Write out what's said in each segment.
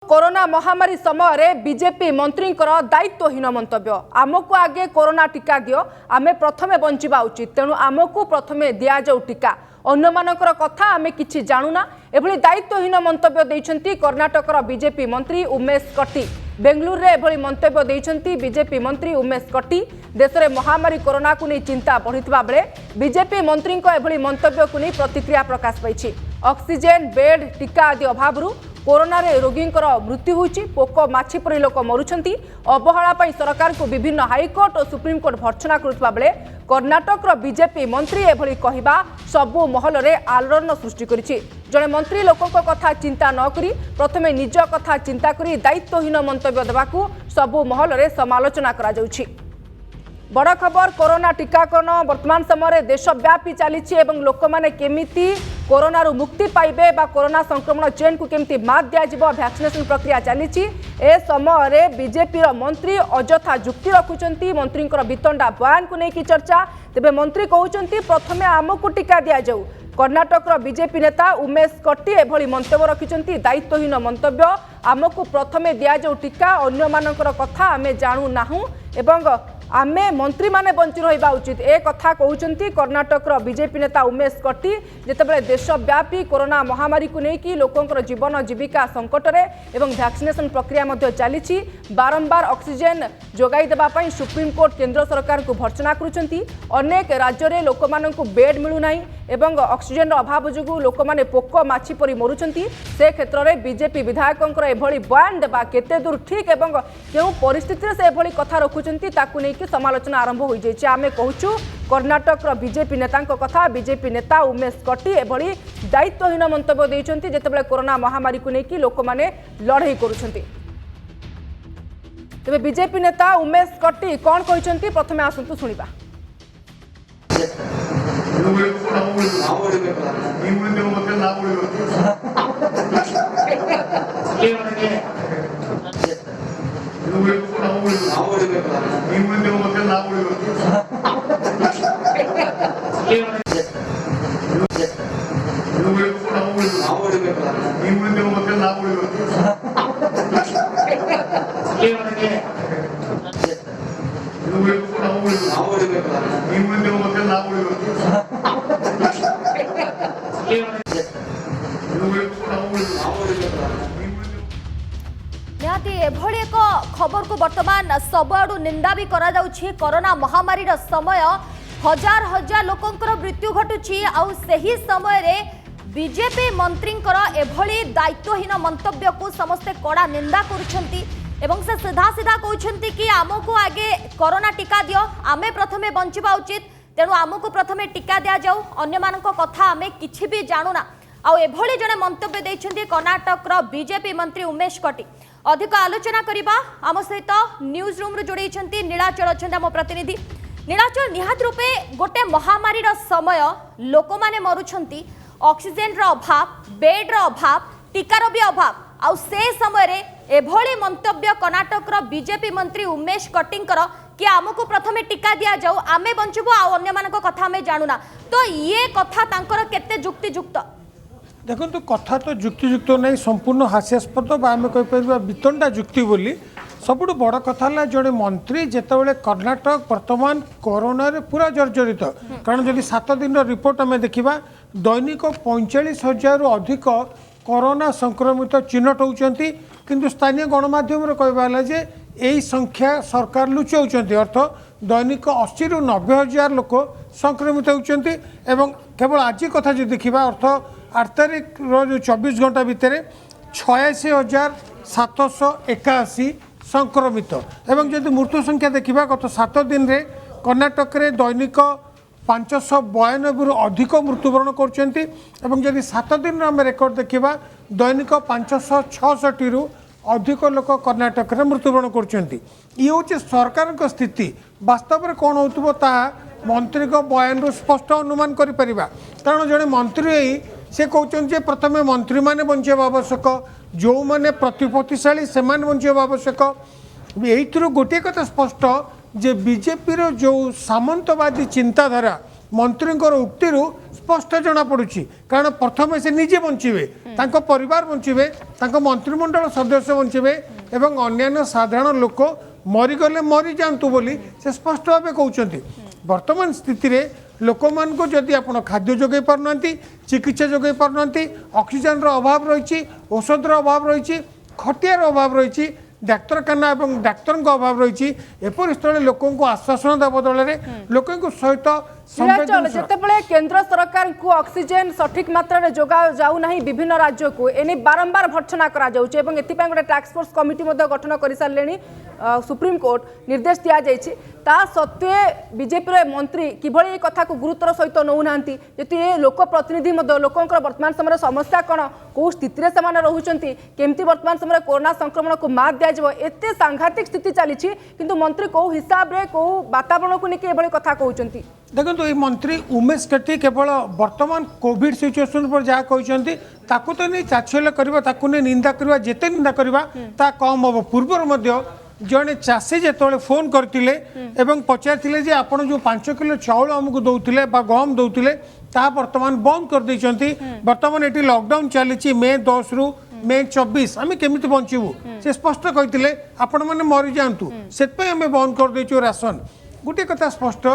Corona महामारी समय BJP मंत्री दायित्वहीन मंतव्य आमको आगे कोरोना टीका दियो आमे प्रथमे बंचिबा उचित तेणु आमको प्रथमे दिया जाऊ टीका अन्य मानकर कथा आमे किछि जानुना एभली दायित्वहीन मंतव्य देइछंती कर्णाटकर बीजेपी मंत्री उमेश कट्टी बेंगलुरु रे एभली मंतव्य देइछंती बीजेपी मंत्री उमेश कट्टी देश में महामारी कोरोना को नहीं चिंता बढ़िथिबा बेले बीजेपी मंत्री एभली मंतव्य को नहीं प्रतिक्रिया प्रकाश पाइछि ऑक्सीजन बेड टीका आदि अभाव कोरोना रे रोगींकर मृत्यु होइछि पोक माछि परि लोक मरुछंती अवहेला पई सरकार को विभिन्न हाईकोर्ट और सुप्रीमकोर्ट भर्त्सना करुवा बेले कर्णाटक बीजेपी मंत्री एभली कहिबा सबु महल रे आलोड़न सृष्टि करिछि जणे मंत्री लोकक कथा चिंता न करी प्रथमे निज कथा चिंता करी दायित्वहीन मंतव्य देबाकू सबु महल रे समालोचना करा जाउछि। बड़ खबर कोरोना टीकाकरण वर्तमान समय देशव्यापी चली लोक मैंने केमिति कोरोना मुक्ति पाइबे बा कोरोना संक्रमण चेन को केमिति मात दिया वैक्सीनेशन प्रक्रिया चली ए समय बीजेपी मंत्री अजथा जुक्ति रखुंट मंत्री वितंडा बयान को लेकिन चर्चा तेबे मंत्री कहते प्रथमे आमको टीका दि जाऊ कर्णाटक बीजेपी नेता उमेश कट्टी एभली मंतव्य रखिंट दायित्वहीन मंतव्य आमको प्रथमे दि जाऊ टीका अन्य मानकर कथा आमे जानू नाहू एवं आमे मंत्री माने बंची रहिबा उचित ए कथा कहउचंती कर्णाटक बीजेपी नेता उमेश कट्टी जेतेबेले देशव्यापी कोरोना महामारी को लेकिन लोकंकर जीवन जीविका संकट रे एवं वैक्सीनेशन प्रक्रिया मध्ये चली बारंबार ऑक्सीजन जोगाई देबा पई सुप्रीम कोर्ट केंद्र सरकार को भर्त्सना करुचंती अनेक राज्य रे लोक माननकु बेड मिलु नाही एवं ऑक्सीजन अभाव जोगु लोक माने पोक माछि परि मरुचंती से क्षेत्र रे बीजेपी विधायकंकर एभली बयान देबा केते दूर ठीक एवं केउ परिस्थिति रे से एभली कथा रखुचंती ताकु नै समालोचना आरंभ हो जाए आम कहूँ कर्णाटक बीजेपी नेता कथा बीजेपी नेता उमेश कट्टी एभली दायित्वहीन मंतव्य देइछंती जेतेबेले कोरोना महामारी को लेकिन लोक माने लड़ाई करुछंती तेबे बीजेपी नेता उमेश कट्टी कौन कहते प्रथमे आसंतु सुनिबा। निहाती एभली एक खबर को वर्तमान सबआडू निंदा भी करा जाउछि कोरोना महामारी रो समय हजार हजार लोकंकर मृत्यु घटुछि आउ सही समय रे बीजेपी मंत्रींकर एभली दायित्वहीन मंतव्य को समस्ते कड़ा निंदा करुछंती एवं से सीधा सीधा कहउछंती कि आमको आगे कोरोना टीका दियो आमे प्रथमे बंचिबा उचित तेणु आमको प्रथमे टीका दिया जाऊ अन्य मानक कथा आमे किछि भी जानूना आउ एभली जने मंतव्य देइछंती कर्णाटक बीजेपी मंत्री उमेश कट्टी अधिक आलोचना करिबा आम सहित न्यूज रूम रु जोड़ैछंती नीलाचल अछंती आम प्रतिनिधि नीलाचल निहात रूपे गोटे महामारी रो समय लोक माने मरुछंती ऑक्सीजन रो अभाव बेड रो अभाव टीकार भी अभाव आउ से समय रे एभली मंतव्य कर्णाटक बीजेपी मंत्री उमेश कट्टींकर कि आमको प्रथमे टीका दिया जाऊ आमे बंचबो आ अन्य मानक कथा आमे जानूना तो ये कथा तांकर केते युक्तियुक्त देखो तो कथा तो युक्तियुक्त नहीं संपूर्ण हास्यास्पद आम कहीपर वितंडा युक्ति बोली सबुठ बड़ कथा है जड़े मंत्री जितेबाला कर्णाटक बर्तमान कोरोना रे पूरा जर्जरित कारण जब 7 दिन रिपोर्ट आम देखा दैनिक 45,000 अधिक कोरोना संक्रमित चिन्हट होती किंतु स्थानीय गणमाध्यम कहवा जे यही संख्या सरकार लुचाऊँच अर्थ दैनिक 80 ରୁ 90,000 लोक संक्रमित होती केवल आज कथा जो देखा अर्थ 8 तारीख जो 24 घंटा भितर 86,781 संक्रमित एवं जब मृत्यु संख्या देखा गत 7 दिन में कर्णाटक रे दैनिक 592 रु अधिक मृत्युवरण कर 7 दिन आम रेकर्ड देखा दैनिक 566 रु अधिक लोक कर्णाटक रे मृत्युवरण कर हूँ सरकार स्थिति वास्तव में कौन हो मंत्री बयान रु स्पष्ट अनुमान कर कारण जड़े मंत्री से कहते प्रथमे मंत्री माने बंचाइबा आवश्यक जो माने प्रतिपत्तिशाली से बंचाइबा आवश्यक यही गोटे कथा स्पष्ट जे बीजेपी रो जो सामंतवादी चिंताधारा मंत्री उक्ति स्पष्ट जना पड़ुछि कारण प्रथमे से निजे बंचिबे तांको परिवार बंचिबे तांको मंत्रिमंडल सदस्य बंचिबे एवं अन्यान्य साधारण लोक मरीगले मरी जातु बोली से स्पष्ट भाव कहते वर्तमान स्थिति रे लोक मान को जदि आप खाद्य जोगे पारना चिकित्सा जोगे पारना ऑक्सीजन रो अभाव रही औषध रो अभाव रही खटियार अभाव रही डाक्तरखाना और डाक्तर अभाव रही एपरी स्थल लोक आश्वासन बदल लोक सहित जितेबाला केंद्र सरकार को ऑक्सीजन सठिक मात्रा जोगा जाऊ नहीं विभिन्न राज्य को एने बारंबार भर्सना करा जाउछ एवं एथिपाई गोटे टास्क फोर्स कमिटी गठन कर सारे सुप्रीम कोर्ट निर्देश दि जाइए ता सत्वे बीजेपी मंत्री किभली कथा को गुरुत्वर सहित नौना ये लोक प्रतिनिधि लोकंर वर्तमान समय समस्या कौन कौ स्थित से रोचंती केमती वर्तमान समय कोरोना संक्रमण को मात दिज्व एत सांघातिक स्थिति चली किंतु मंत्री कौ हिसाब रे कौ वातावरण को लेकिन एभली कथा कहते देखो ये मंत्री उमेश कट्टी केवल वर्तमान कोविड सिचुएशन पर जहाँ कहते ताकू तो नहीं चाछल्य करवा ताकू नहीं निंदा करवा जेते निंदा करवा ता कम हम पूर्वर जड़े चाषी जो फोन करते पचारे जे आपड़ जो 5 किलो चाउल आमको दौले गहम दौले ता वर्तमान बंद कर देइछंती वर्तमान ये लॉकडाउन चली मे 10 रु मे 24 आम केमी बचबू से स्पष्ट कहते आपण मैंने मरी जातु से आम बंद कर देचु राशन गोटे कथा स्पष्ट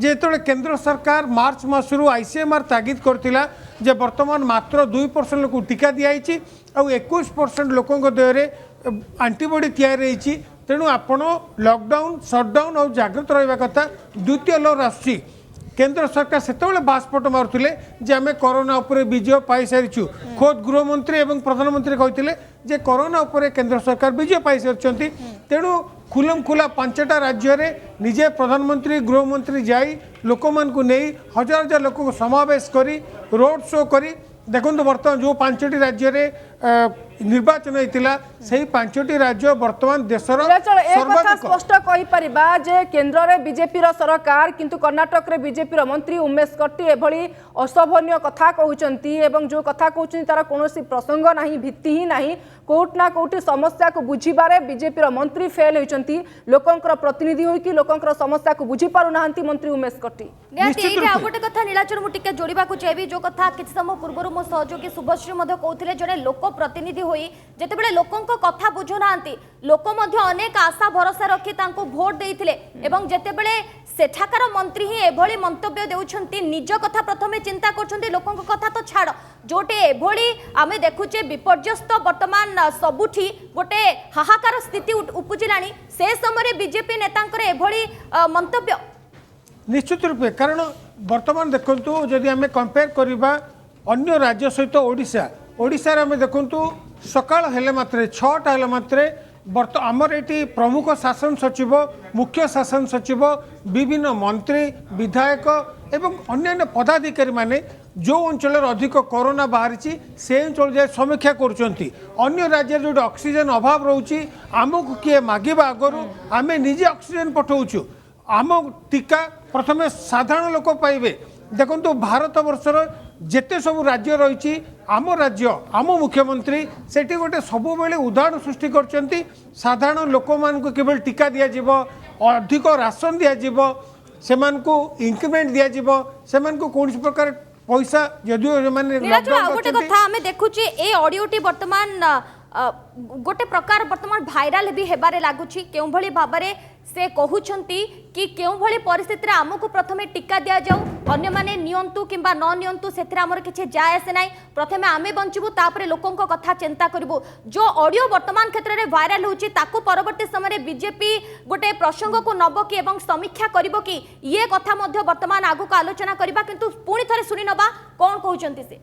जे तो केंद्र सरकार मार्च मासरू आईसीएमआर तागिद करथिला जे वर्तमान मात्र 2% लोक टीका दिखाई और 21% लोकों देहरे आंटीबॉडी तैयारी रही तेणु आपण लॉकडाउन शटडाउन और जागृत रहा कथा द्वितीय लहर आसुची केंद्र सरकार सेतबेले बासपट मारुथिले जे आमे कोरोना उपरे विजय पाई सारिछु खोद गृहमंत्री एवं प्रधानमंत्री कहथिले जे कोरोना उपरे केंद्र सरकार विजय पाई सारिछंती तेणु खुलम खुला 5टा राज्य रे निजे प्रधानमंत्री गृहमंत्री जाई लोक मान को नहीं हजार हजार लोक को समावेश करी रोड शो करी देखो बर्तमान जो 5टी राज्य रे निर्वाचन होता से 5टी राज्य वर्तमान देशर स्पष्ट कहीपर जे केन्द्र में बीजेपी सरकार किंतु कर्णाटक रे बीजेपी मंत्री उमेश कट्टी एभली अशोभनीय कथा कहते जो कथा कहते तार कौन प्रसंग ना भित्ति ही ना कोट ना कोटी समस्या को बुझीबारे बीजेपी मंत्री फेल होती लोकंर प्रतिनिधि होइकि लोकंर समस्या को बुझी पारु नाहंती मंत्री उमेश कट्टी गोटे कथा नीलाचल मुझे जोड़ाक चाहिए जो कथा किसी समय पूर्व मो सहयोगी शुभश्री कहते जड़े लोक प्रतिनिधि होई जेतेबेले लोकंको कथा बुझुना लोक अनेक आशा भरोसा रखी भोट देइथिले एवं जेतेबेले सेठाकार मंत्री ही एभली मंतव्य देउछंती निज कथा प्रथमे चिंता करछंती लोकंको कथा तो छाड़ जोटे एभली आमे देखुचे विपर्यस्त वर्तमान सबुठी गोटे हाहाकार स्थिति उपजिलानी से समय बीजेपी नेतांकर एभली मंतव्य निश्चित रूपे कारण वर्तमान देखंतु जदि आमे कंपेयर करबा अन्य राज्य सहित ओडिशा ओडिशा रे आमे देखंतु सकाळ हेले मात्रे 6टा हेले मात्रे आमर ये प्रमुख शासन सचिव मुख्य शासन सचिव विभिन्न मंत्री विधायक एवं अन्यान्य पदाधिकारी माने जो अंचल अधिक कोरोना बाहरी से अंचल जाए समीक्षा करुँच अन्य राज्य जो ऑक्सीजन अभाव रोचे आमको किए मागिबा आगु आम निजे ऑक्सीजन पठाऊँ आम टीका प्रथमे साधारण लोक पाइबे देखो भारत वर्षर जेते सब राज्य रही आम राज्य आम मुख्यमंत्री सेठी गोटे सब बेले उदाहरण सृष्टि करछंती साधारण लोक मान को केवल टीका दिया जिवो अधिक राशन दिया जिवो सेमान को इंक्रीमेंट दिया जिवो सेमान को कौन प्रकार पैसा यदि माने गोटे कथा आमे देखुची ए ऑडियोटी वर्तमान गोटे प्रकार वर्तमान भाइराल भी हेबारे लागुची केउ भली भाबरे से कहउछंती कि केउ भली परिस्थिति रे हमकु प्रथमे टीका दिया जाऊ अन्य माने नियंतु किंबा न नियंतु सेथिरा हमर किछि जाय आसे नै प्रथमे आमे बंचिबु तापरे लोकंको कथा चिंता करबु जो ऑडियो वर्तमान क्षेत्र रे वायरल होची ताकु परवर्ती समय रे बीजेपी गोटे प्रसंग को नबो कि एवं समीक्षा करबो कि ये कथा मध्य वर्तमान आगु को आलोचना करबा किंतु पुणी थरे सुनि नबा कोन कहउछंती से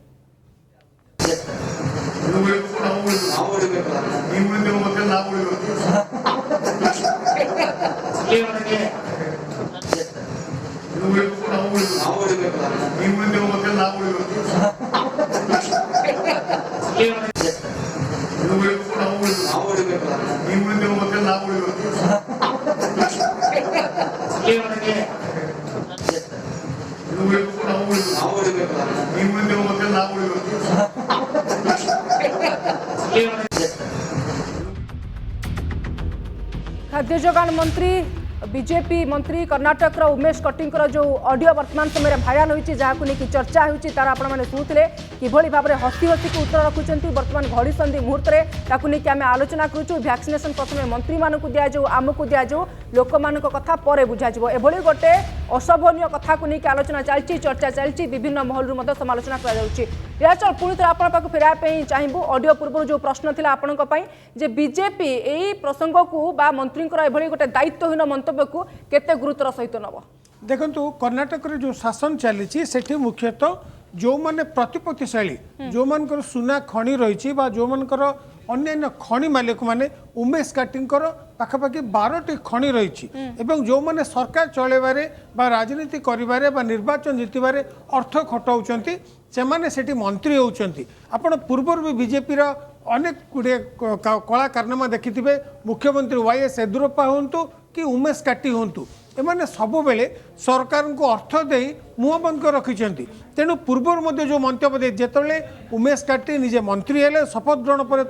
खाद्य जोगाण मंत्री बीजेपी मंत्री कर्णाटक उमेश कटिंग जो ऑडियो वर्तमान समय भाइराल होती जहाँ नहीं चर्चा होती तार आपने शुणुते किभली भाव में हसी हसी को उत्तर रखुंट बर्तमान घड़ी संधि मुहूर्त में आम आलोचना करुँ भैक्सीनेशन प्रथम मंत्री मानक दिजाऊ आमको दिजाऊ लोक मान कथा पर बुझाव एभली गोटे अशोभनीय कथा को लेकिन आलोचना चलती चर्चा चलती विभिन्न महलू समालोचना कर पुणी थे आप फेरवाई चाहबू ऑडियो पूर्व जो प्रश्न था आपण बीजेपी यही प्रसंग को बा मंत्री एभली गोटे दायित्वहीन मंतव्य को केते गुरुतर सहित नब देखु कर्णाटक जो शासन चली सेठी मुख्यतः जो माने प्रतिपत्तिशाली जो मानकर सुना खଣି रही जो मानकर अन्य खଣି मालिक माने उमेश काटिंकर पाखापाखि 12टी खଣି रही जो माने सरकार चलेबारे बा राजनीति करिबारे बा निर्वाचन जितबारे अर्थ खटाउछंती से माने सेठी मंत्री होउछंती आपण पूर्वर भी बीजेपी रा अनेक गुड़े कला कारनामा देखिथिबे मुख्यमंत्री वाईएस येदियुरप्पा होंतु कि उमेश काटी होंतु एमाने सबु बेले सरकार को अर्थ दे मुह बंद कर रखिंट तेणु पूर्वर जो मंतव्य जिते उमेश काटी निजे मंत्री हेले शपथ ग्रहण पर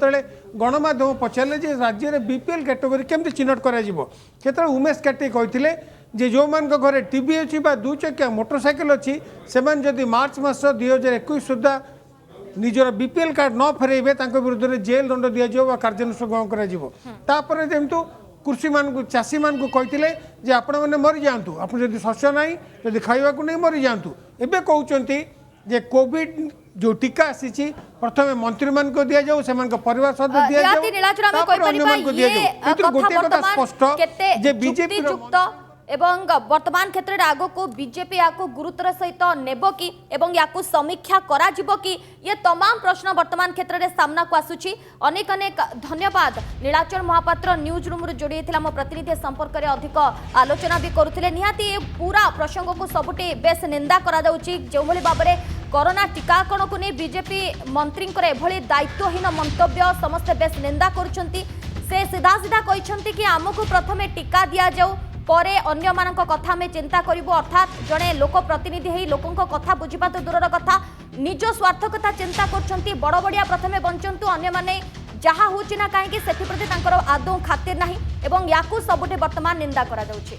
गणमाध्यम पचारे जे राज्य में बीपीएल कैटेगरी केमती चिन्हट कर उमेश काटी कहते जे जो मान घरे टीवी अच्छी दु चकिया मोटरसाइकिल अच्छी से जदि मार्च मास 2021 सुधा निजर बीपीएल कार्ड न फेरइबे विरुद्ध में जेल दंड दिया कार्यानुष्ठान ग्रहण कर जेमतु कृषि मान चाषी मान को कहते जे आपण मैंने मरी जातु आप जब शस्य ना जब खावा नहीं मरी जातु एबे कहते जे कोविड जो टीका आसी प्रथम मंत्री मान को दिया जाऊ से परिवार सदस्य दिया जाऊ गोटे कथा स्पष्ट जे बीजेपी एवं वर्तमान क्षेत्र में आग को बीजेपी या गुरुतर सहित नेब कि एवं या समीक्षा करा जिवो कि ये तमाम प्रश्न वर्तमान क्षेत्र में सामना को आसुची अनेक अनेक धन्यवाद नीलाचल महापात्र न्यूज रूम जोड़ी मो प्रतिनिधि संपर्क में अधिक आलोचना भी करुले निहाती पूरा प्रसंग को सबुठी बेस निंदा करा जाउची जो भाव में कोरोना टीकाकरण को नहीं बीजेपी मंत्री एभली दायित्वहीन मंतव्य समस्ते बेस निंदा करुछंती से सीधा सीधा कहते कि आमको प्रथमे टीका दि जाऊ परे अन्य मानक कथा में चिंता करिबो अर्थात जड़े लोक प्रतिनिधि हेई लोकंक कथा बुझिबा तो दूरर कथा निज स्वार्थ कथा चिंता करछंती बड़ बड़िया प्रथमे बंचंतु अन्य माने जहा होची ना काहे कि सेति प्रति तांकर आदौ खातिर नाही एवं याकू सबुठे वर्तमान निंदा करा जाउची।